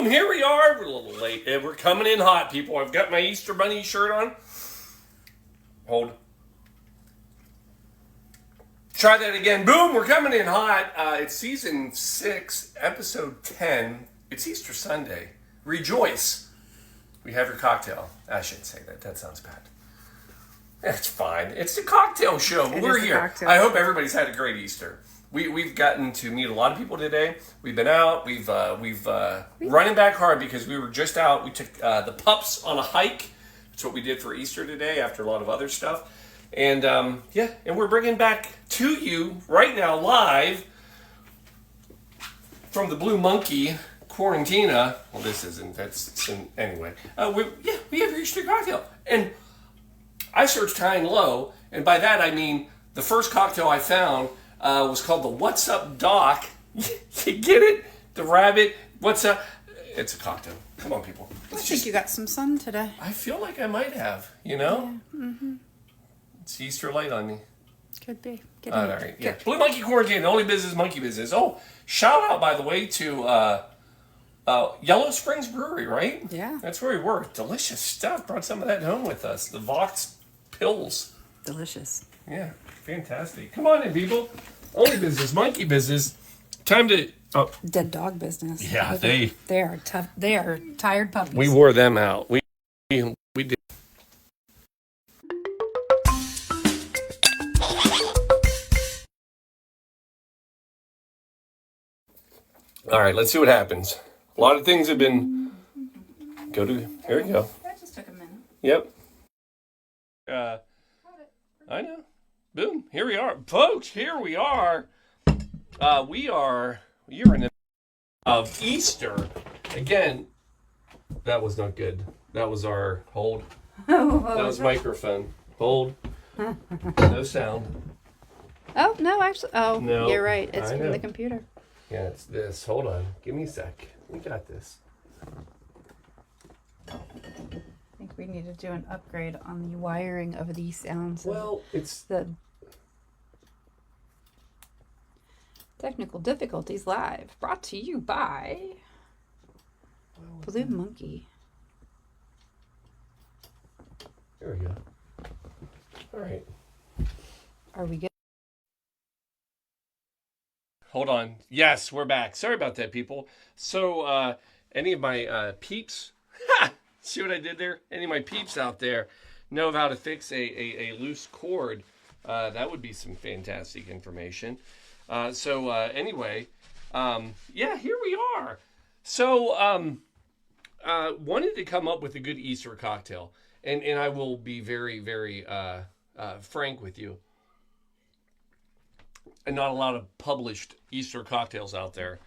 Boom, here we are. We're a little late. We're coming in hot, people. I've got my Easter Bunny shirt on. Hold. Try that again. Boom, we're coming in hot. It's season 6, episode 10. It's Easter Sunday. Rejoice. We have your cocktail. I shouldn't say that. That sounds bad. It's fine. It's the cocktail show. We're here. I hope everybody's had a great Easter. We've gotten to meet a lot of people today. We've been out. We've running back hard because we were just out. We took the pups on a hike. That's what we did for Easter today after a lot of other stuff. And and we're bringing back to you right now live from the Blue Monkey Quarantina. Well, this isn't. Anyway. We have your Easter cocktail. And I searched high and low, and by that I mean the first cocktail I found was called the What's Up Doc. You get it? The rabbit. What's up? It's a cocktail. Come on, people. I think you got some sun today. I feel like I might have, you know? Yeah. Mm-hmm. It's Easter light on me. Could be. All right. Yeah. Blue Monkey Quarantine, the only business, monkey business. Oh, shout out, by the way, to Yellow Springs Brewery, right? Yeah. That's where we were. Delicious stuff. Brought some of that home with us. The Vox pills. Delicious. Yeah. Fantastic. Come on in, people. Only business, monkey business. Time to... Oh. Dead dog business. Yeah, they are tough. They are tired puppies. We wore them out. We did. All right, let's see what happens. A lot of things have been... Here we go. That just took a minute. Yep. I know. Boom. Here we are. Folks, here we are. You're in the of Easter. Again, that was not good. That was our hold. That was microphone. Hold. No sound. Oh, no, actually. Oh, no, you're right. It's from the computer. Yeah, it's this. Hold on. Give me a sec. We got this. I think we need to do an upgrade on the wiring of these sounds. Well, it's... the technical difficulties live. Brought to you by Blue Monkey. There we go. All right. Are we good? Hold on. Yes, we're back. Sorry about that, people. So, any of my peeps... See what I did there? Any of my peeps out there know of how to fix a loose cord. That would be some fantastic information. Anyway, here we are. So, wanted to come up with a good Easter cocktail. And I will be very, very frank with you. And not a lot of published Easter cocktails out there.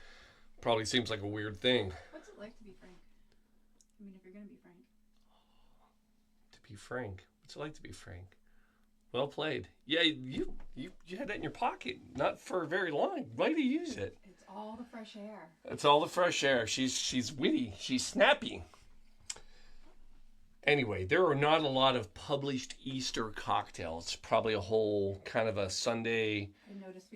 Probably seems like a weird thing. What's it like to be frank? I mean, if you're going to be frank. To be frank. What's it like to be frank? Well played. Yeah, you had that in your pocket. Not for very long. Why do you use it? It's all the fresh air. It's all the fresh air. She's witty. She's snappy. Anyway, there are not a lot of published Easter cocktails. Probably a whole kind of a Sunday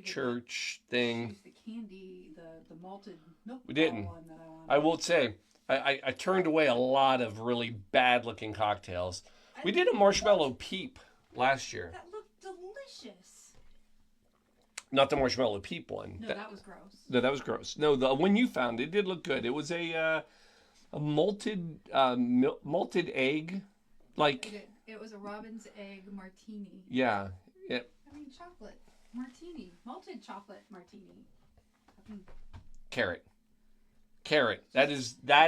church thing. The candy, the malted milk. We didn't. One that I wanted. I will say, I turned away a lot of really bad-looking cocktails. We did a marshmallow peep last year. That looked delicious. Not the marshmallow peep one. No, that was gross. No, that was gross. No, the one you found, it did look good. It was a malted egg, like. It was a robin's egg martini. Yeah. Chocolate martini, malted chocolate martini. Carrot. That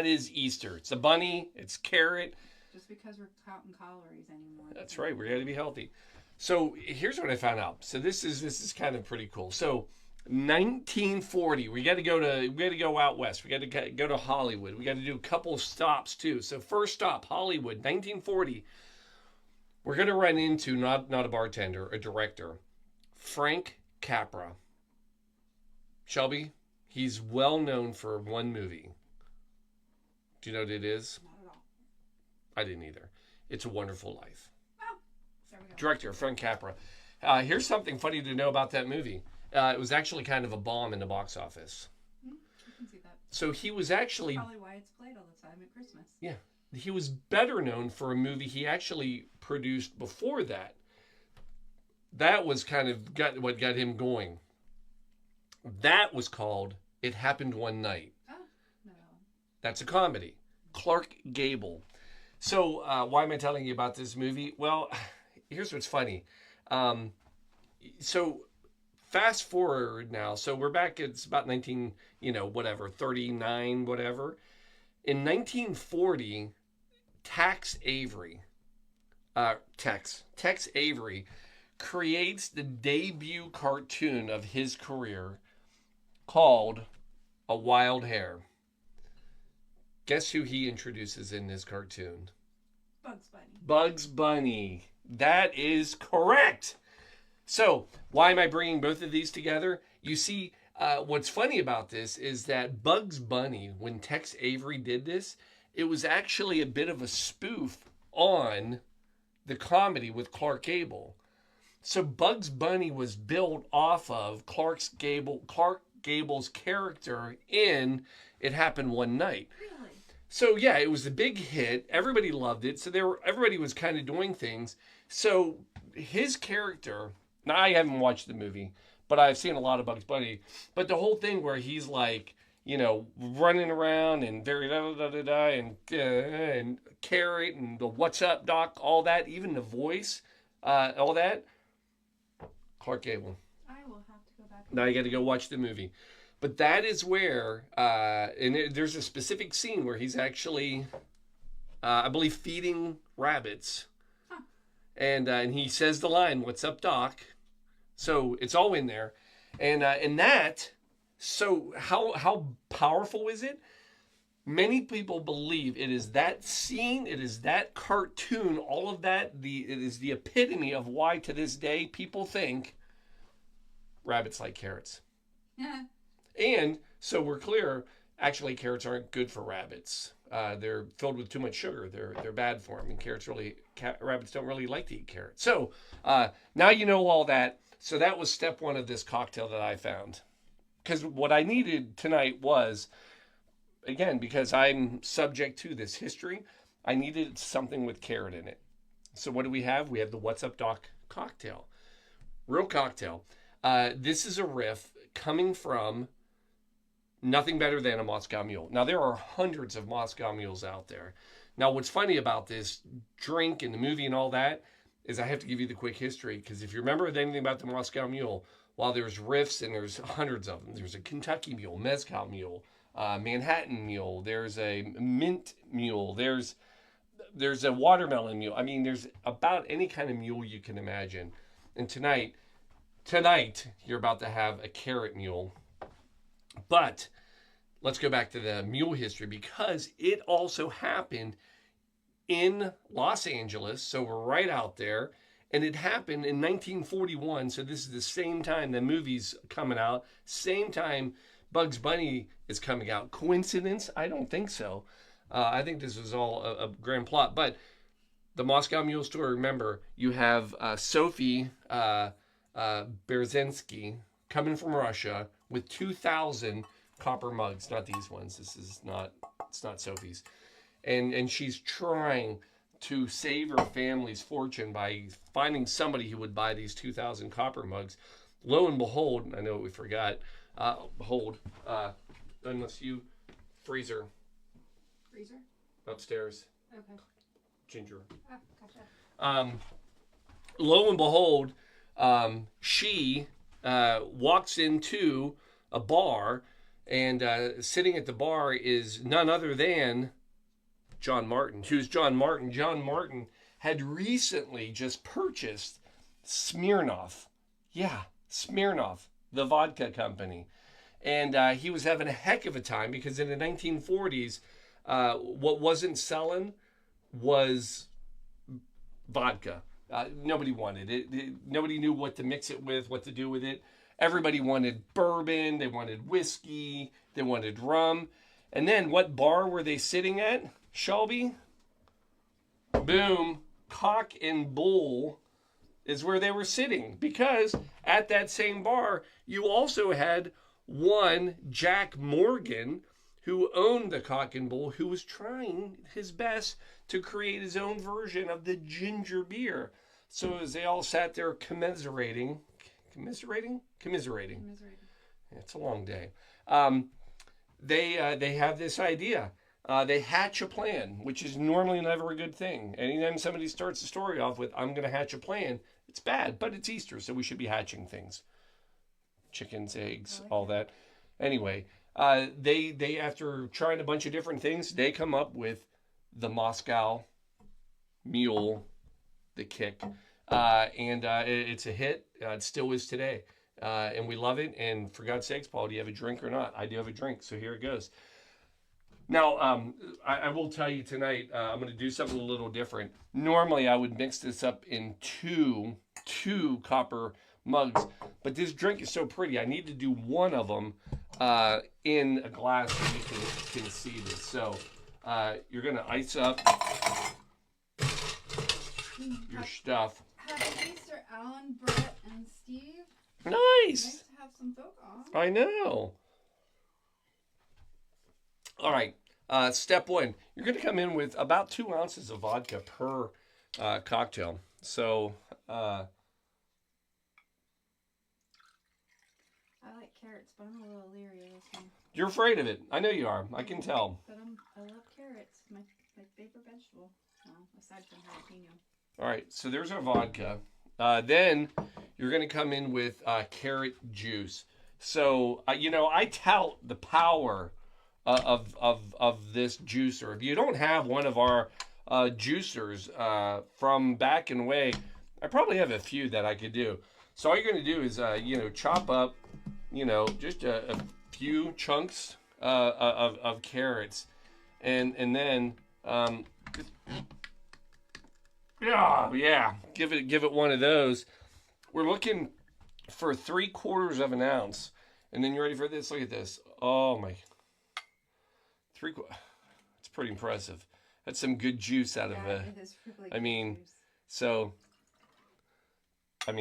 is Easter. It's a bunny. It's carrot. Just because we're counting calories anymore. That's right. We got to be healthy. So here's what I found out. So this is kind of pretty cool. So 1940. We got to go out west. We got to go to Hollywood. We got to do a couple of stops too. So first stop, Hollywood, 1940. We're going to run into not a bartender, a director, Frank Capra. Shelby, he's well known for one movie. Do you know what it is? Not at all. I didn't either. It's a Wonderful Life. Oh, there we go. Director Frank Capra. Here's something funny to know about that movie. It was actually kind of a bomb in the box office. I can see that. So he was actually... Probably why it's played all the time at Christmas. Yeah. He was better known for a movie he actually produced before that. That was kind of what got him going. That was called It Happened One Night. Oh, no. That's a comedy. Clark Gable. So why am I telling you about this movie? Well, here's what's funny. So fast forward now. So we're back. It's about 39, whatever. In 1940, Tex Avery creates the debut cartoon of his career called A Wild Hare. Guess who he introduces in this cartoon? Bugs Bunny. Bugs Bunny. That is correct. So, why am I bringing both of these together? You see, what's funny about this is that Bugs Bunny, when Tex Avery did this, it was actually a bit of a spoof on the comedy with Clark Gable. So Bugs Bunny was built off of Clark Gable's character in It Happened One Night. Really? So yeah, it was a big hit. Everybody loved it. So everybody was kind of doing things. So his character, now I haven't watched the movie, but I've seen a lot of Bugs Bunny. But the whole thing where he's like, running around and very and carrot and the what's up doc, all that, even the voice, all that. Clark Gable. I will have to go back. Now you got to go watch the movie. But that is where, there's a specific scene where he's actually, I believe, feeding rabbits. Huh. And he says the line, "What's up, Doc?" So it's all in there. And that, so how powerful is it? Many people believe it is that scene, it is that cartoon, all of that, it is the epitome of why to this day people think rabbits like carrots. Yeah. And so we're clear, actually carrots aren't good for rabbits. They're filled with too much sugar. They're bad for them. And rabbits don't really like to eat carrots. So now you know all that. So that was step one of this cocktail that I found. Because what I needed tonight was, again, because I'm subject to this history, I needed something with carrot in it. So what do we have? We have the What's Up Doc cocktail. Real cocktail. This is a riff coming from nothing better than a Moscow Mule. Now, there are hundreds of Moscow Mules out there. Now, what's funny about this drink and the movie and all that is I have to give you the quick history, because if you remember anything about the Moscow Mule, while there's riffs and there's hundreds of them, there's a Kentucky Mule, Mezcal Mule, Manhattan Mule, there's a Mint Mule, there's a Watermelon Mule. I mean, there's about any kind of mule you can imagine. And tonight, you're about to have a carrot mule. But let's go back to the mule history, because it also happened in Los Angeles. So we're right out there. And it happened in 1941. So this is the same time the movie's coming out. Same time Bugs Bunny is coming out. Coincidence? I don't think so. I think this was all a grand plot. But the Moscow Mule story, remember, you have Sophie Berzensky coming from Russia with 2,000 copper mugs. Not these ones. It's not Sophie's. And she's trying to save her family's fortune by finding somebody who would buy these 2,000 copper mugs. Lo and behold, I know we forgot. Unless you freezer upstairs. Okay. Ginger. Oh, gotcha. Lo and behold, she walks into a bar, and sitting at the bar is none other than John Martin. Who's John Martin? John Martin had recently just purchased Smirnoff. Yeah, Smirnoff, the vodka company. And he was having a heck of a time, because in the 1940s, what wasn't selling was vodka. Nobody wanted it. Nobody knew what to mix it with, what to do with it. Everybody wanted bourbon. They wanted whiskey. They wanted rum. And then what bar were they sitting at, Shelby? Boom. Cock and Bull is where they were sitting, because at that same bar, you also had one Jack Morgan, who owned the Cock and Bull, who was trying his best to create his own version of the ginger beer. So as they all sat there commiserating. It's a long day. They have this idea. They hatch a plan, which is normally never a good thing. Anytime somebody starts the story off with, I'm going to hatch a plan, it's bad, but it's Easter, so we should be hatching things. Chickens, eggs, all that. Anyway, they after trying a bunch of different things, they come up with the Moscow Mule, the Kick. And it's a hit. It still is today. And we love it. And for God's sakes, Paul, do you have a drink or not? I do have a drink, so here it goes. Now, I will tell you tonight, I'm going to do something a little different. Normally, I would mix this up in two copper mugs, but this drink is so pretty, I need to do one of them in a glass so you can see this. So you're going to ice up your stuff. Happy Easter, Alan, Brett, and Steve. Nice. Nice to have some folk on. I know. All right. Step one. You're going to come in with about 2 ounces of vodka per cocktail. So I like carrots, but I'm a little leery of this one. you're afraid of it. I know you are. I can tell. But I love carrots. My favorite vegetable. Well, aside from jalapeno. All right. So there's our vodka. Then you're going to come in with carrot juice. So, I tout the power of this juicer. If you don't have one of our juicers from back in the way, I probably have a few that I could do. So all you're going to do is, chop up, just a few chunks of carrots, and then, give it one of those. We're looking for 3/4 of an ounce, and then you ready for this? Look at this. Oh my. It's pretty impressive. That's some good juice out of it. It is really good juice.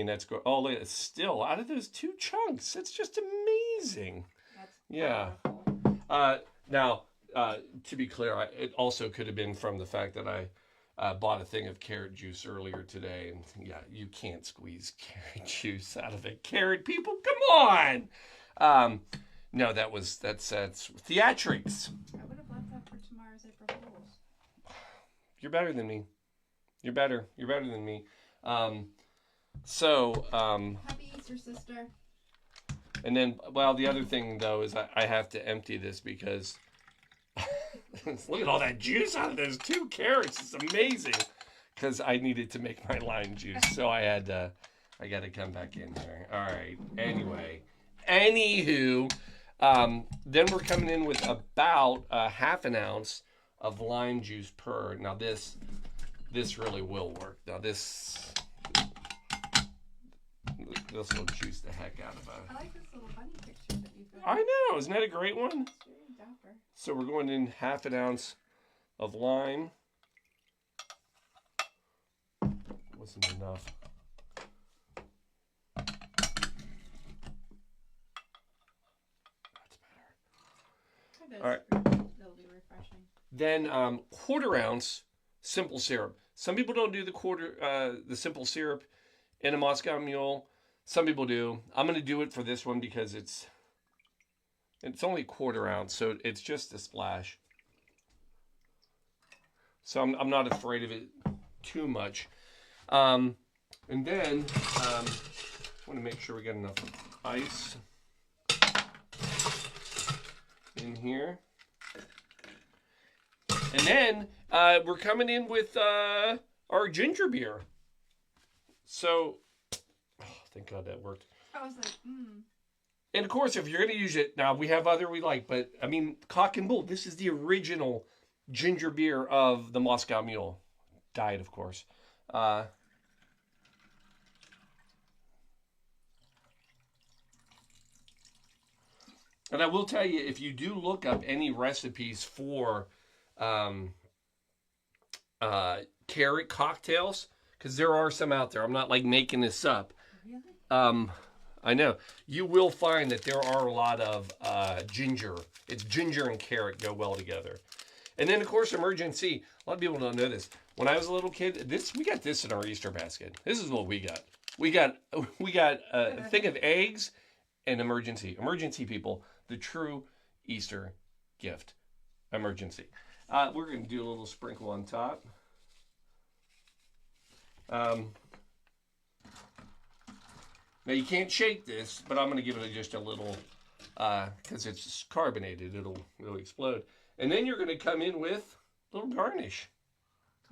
That's good. Oh, look, it's still out of those 2 chunks. It's just amazing. That's powerful. Now, to be clear, it also could have been from the fact that I bought a thing of carrot juice earlier today, and you can't squeeze carrot juice out of a carrot. People, come on. No, that's theatrics. I would have left that for tomorrow's April Fools. You're better than me. You're better than me. Happy Easter, sister. And then, the other thing though is I have to empty this because look at all that juice out of those 2 carrots. It's amazing. Because I needed to make my lime juice, so I got to come back in here. All right. Anywho. Then we're coming in with about half an ounce of lime juice per. Now this really will work. Now this will juice the heck out of I like this little bunny picture that you've got. I know, isn't that a great one? It's very dapper. So we're going in half an ounce of lime. Wasn't enough. All right. That'll be refreshing. Then 1/4 ounce simple syrup. Some people don't do the simple syrup in a Moscow Mule. Some people do. I'm going to do it for this one because it's only 1/4 ounce, so it's just a splash. So I'm not afraid of it too much. And then I want to make sure we get enough ice in here. And then we're coming in with our ginger beer. So, thank God that worked. I was like, And of course, if you're going to use it, now we have other we like, but I mean, Cock and Bull, this is the original ginger beer of the Moscow Mule. Diet, of course. And I will tell you, if you do look up any recipes for carrot cocktails, because there are some out there. I'm not like making this up. really? I know. You will find that there are a lot of ginger. It's ginger and carrot go well together. And then, of course, emergency. A lot of people don't know this. When I was a little kid, we got this in our Easter basket. This is what we got. We got a thing of eggs and emergency. Emergency, people. The true Easter gift. Emergency. We're going to do a little sprinkle on top. Now you can't shake this, but I'm going to give it just a little, because it's carbonated, it'll explode. And then you're going to come in with a little garnish.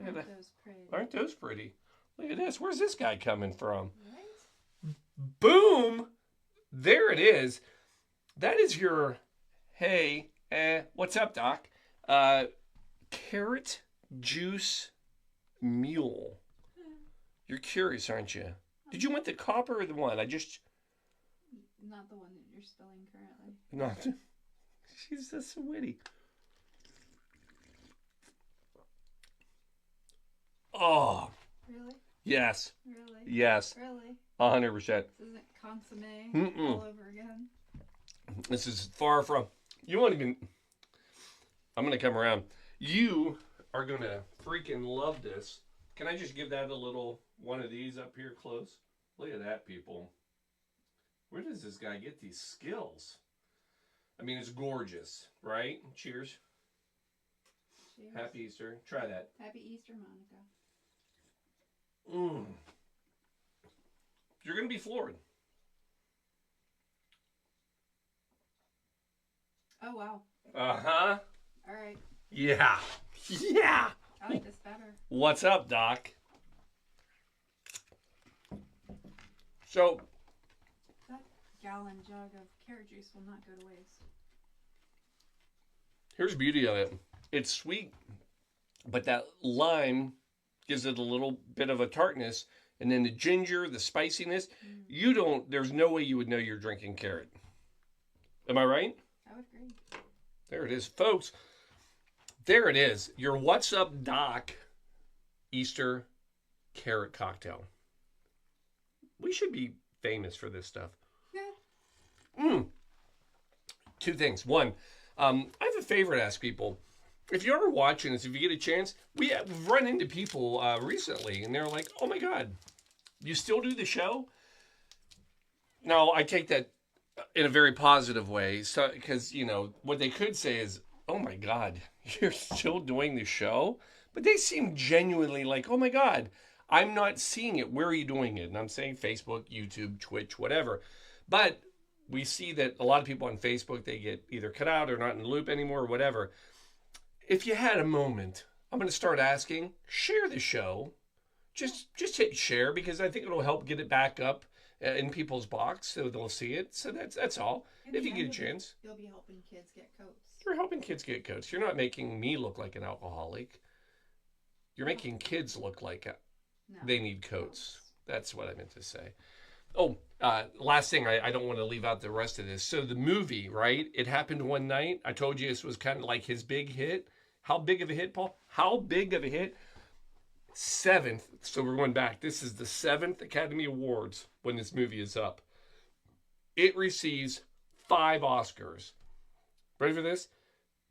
Aren't those pretty? Aren't those pretty? Look at this. Where's this guy coming from? Right? Boom! There it is. That is your, hey, what's up, Doc? Carrot juice mule. You're curious, aren't you? Did you want the copper or the one? Not the one that you're spilling currently. Not. She's just so witty. Oh. Really? Yes. Really? Yes. Really? 100%. This isn't consomme all over again. This is far from. You won't even. I'm going to come around. You are going to freaking love this. Can I just give that a little one of these up here close? Look at that, people. Where does this guy get these skills? I mean, it's gorgeous, right? Cheers. Cheers. Happy Easter. Try that. Happy Easter, Monica. You're going to be floored. Oh, wow. Uh-huh. All right. Yeah. Yeah. I like this better. What's up, Doc? So, That gallon jug of carrot juice will not go to waste. here's the beauty of it. It's sweet, but that lime gives it a little bit of a tartness. And then the ginger, the spiciness, there's no way you would know you're drinking carrot. Am I right? I would agree. There it is, folks. There it is. Your What's Up Doc Easter carrot cocktail. We should be famous for this stuff. Yeah. Two things. One, I have a favor to ask people. If you're ever watching this, if you get a chance, we've run into people recently, and they're like, oh my God, you still do the show? Now, I take that in a very positive way, so because, what they could say is, oh my God, you're still doing the show? But they seem genuinely like, oh my God, I'm not seeing it. Where are you doing it? And I'm saying Facebook, YouTube, Twitch, whatever. But we see that a lot of people on Facebook, they get either cut out or not in the loop anymore or whatever. If you had a moment, I'm going to start asking, share the show. Just hit share, because I think it'll help get it back up in people's box so they'll see it. So that's all. If you get a chance. You'll be helping kids get coats. You're helping kids get coats. You're not making me look like an alcoholic. You're making kids look like they need coats. That's what I meant to say. Oh, last thing, I don't want to leave out the rest of this. So the movie, right? It happened one night. I told you this was kind of like his big hit. How big of a hit, Paul? How big of a hit? 7th. So we're going back. This is the 7th Academy Awards when this movie is up. It receives 5 Oscars. Ready for this?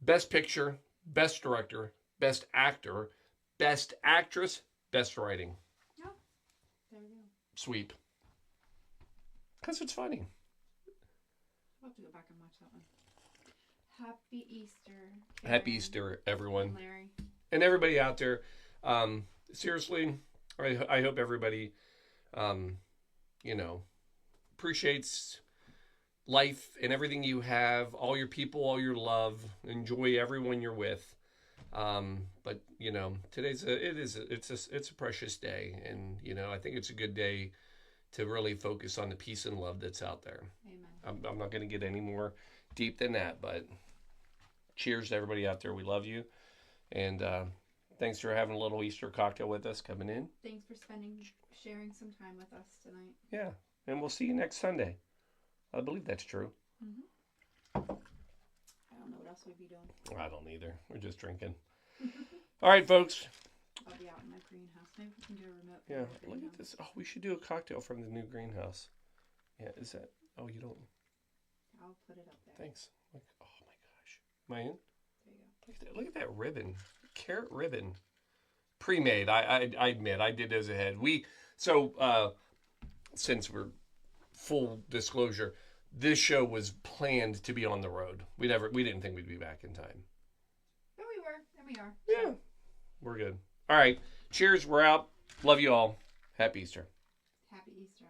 Best Picture, Best Director, Best Actor, Best Actress, Best Writing. Yeah. There we go. Sweep. Because it's funny. I'll have to go back and watch that one. Happy Easter, Karen. Happy Easter, everyone. And Larry. And everybody out there. Seriously, I hope everybody, appreciates life and everything you have, all your people, all your love. Enjoy everyone you're with. But today's it's a precious day, and I think it's a good day to really focus on the peace and love that's out there. Amen. I'm not going to get any more deep than that, but cheers to everybody out there. We love you, and thanks for having a little Easter cocktail with us coming in. Thanks for sharing some time with us tonight. Yeah, and we'll see you next Sunday. I believe that's true. Mm-hmm. I don't know what else we'd be doing. I don't either. We're just drinking. All right, folks. I'll be out in my greenhouse. Maybe we can do a remote. Yeah, look at this. Oh, we should do a cocktail from the new greenhouse. Yeah, is that? Oh, you don't. I'll put it up there. Thanks. Look, oh my gosh. Am I in? There you go. Look at that! Look at that ribbon. Carrot ribbon. Pre-made. I admit I did those ahead. Since we're full disclosure, this show was planned to be on the road. We didn't think we'd be back in time. There we were. There we are. Yeah, we're good. All right. Cheers. We're out. Love you all. Happy Easter. Happy Easter.